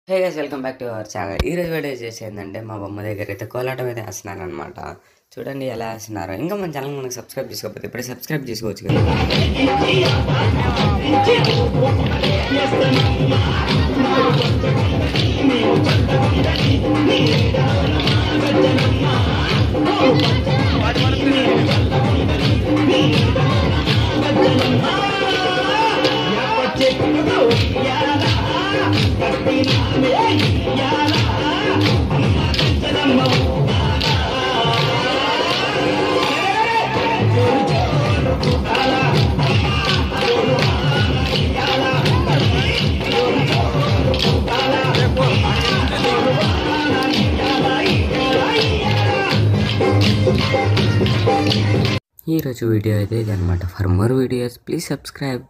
Hey guys welcome back to our channel. ఈరోజు video చేసేందంటే మా బొమ్మ దగ్గర అయితే కోలాటం అయితే వేస్తున్నారు అనమాట. చూడండి ఎలా వేస్తున్నారు. ఇంకా మన ఛానల్ మనకు సబ్స్క్రైబ్ చేసుకోకపోతే ఇప్పుడే సబ్స్క్రైబ్ చేసుకోవచ్చు కదా. ఈరోజు వీడియో అయితే ఇది అనమాట. For more videos please subscribe.